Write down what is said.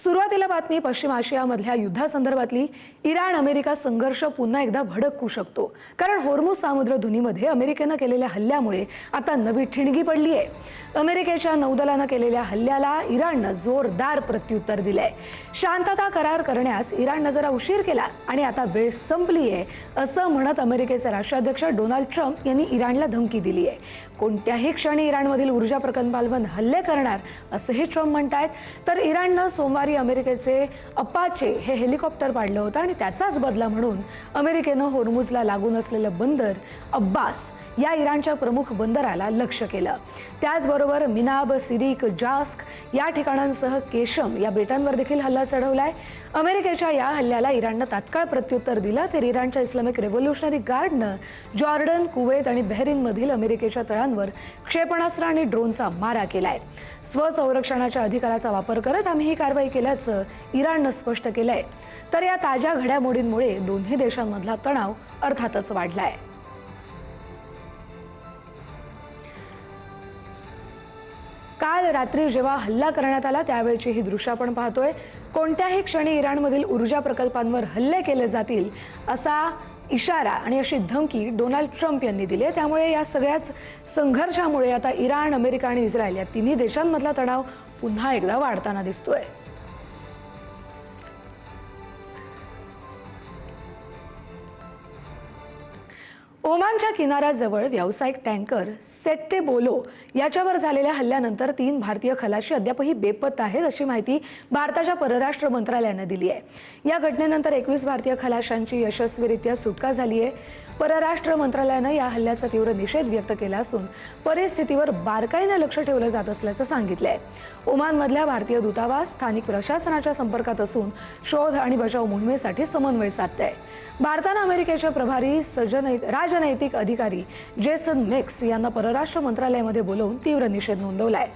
सुरुवातीला बातमी पश्चिम आशियामधल्या युद्धासंदर्भातली. इराण अमेरिका संघर्ष पुन्हा एकदा भडकू शकतो, कारण होर्मुझ सामुद्रधुनीमध्ये अमेरिकेनं केलेल्या हल्ल्यामुळे आता नवी ठिणगी पडली आहे. अमेरिकेच्या नौदलानं केलेल्या हल्ल्याला इराणनं जोरदार प्रत्युत्तर दिलंय. शांतता करार करण्यास इराणनं जरा उशीर केला आणि आता वेळ संपली आहे असं म्हणत अमेरिकेचे राष्ट्राध्यक्ष डोनाल्ड ट्रम्प यांनी इराणला धमकी दिली आहे. कोणत्याही क्षणी इराणमधील ऊर्जा प्रकल्पांवर हल्ले करणार असंही ट्रम्प म्हणतायत. तर इराणनं सोमवारी अमेरिकेचे अपाचे हे हेलिकॉप्टर पाडलं होतं आणि त्याचाच बदला म्हणून अमेरिकेनं होर्मुझला लागून असलेलं बंदर अब्बास या इराणच्या प्रमुख बंदराला लक्ष्य केलं. त्याचबरोबर मिनाब, सिरिक, जास्क या ठिकाणांसह केशम या बेटांवर देखील हल्ला चढवलाय. अमेरिकेच्या या हल्ल्याला इराणनं तात्काळ प्रत्युत्तर दिलं, तर इराणच्या इस्लामिक रेव्होल्युशनरी गार्डनं जॉर्डन, कुवेत आणि बहरीनमधील अमेरिकेच्या तळांवर क्षेपणास्त्र आणि ड्रोनचा मारा केलाय. स्वसंरक्षणाच्या अधिकाराचा वापर करत आम्ही ही कारवाई केल्याचं इराणनं स्पष्ट केलंय. तर या ताज्या घडामोडींमुळे दोन्ही देशांमधला तणाव अर्थातच वाढलाय. काल रात्री जेव्हा हल्ला करण्यात आला त्यावेळची ही दृश्य आपण पाहतोय. कोणत्याही क्षणी इराणमधील ऊर्जा प्रकल्पांवर हल्ले केले जातील असा इशारा आणि अशी धमकी डोनाल्ड ट्रम्प यांनी दिली आहे. त्यामुळे या सगळ्याच संघर्षामुळे आता इराण, अमेरिका आणि इस्रायल या तिन्ही देशांमधला तणाव पुन्हा एकदा वाढताना दिसतोय. ओमानच्या किनाऱ्याजवळ व्यावसायिक टँकर सेट्टे बोलो याच्यावर झालेल्या हल्ल्यानंतर 3 भारतीय खलाशी अद्यापही बेपत्ता आहेत अशी माहिती भारताच्या परराष्ट्र मंत्रालयाने दिली आहे. या घटनेनंतर 21 भारतीय खलाशांची यशस्वीरित्या सुटका झाली आहे. परराष्ट्र मंत्रालयानं या हल्ल्याचा तीव्र निषेध व्यक्त केला असून परिस्थितीवर बारकाईने लक्ष ठेवलं जात असल्याचं सांगितलंय. ओमानमधल्या भारतीय दूतावास स्थानिक प्रशासनाच्या संपर्कात असून शोध आणि बचाव मोहिमेसाठी समन्वय साधतंय. भारतानं अमेरिकेचे प्रभारी राजनैतिक अधिकारी जेसन मेक्स यांना परराष्ट्र मंत्रालयामध्ये बोलवून तीव्र निषेध नोंदवलाय.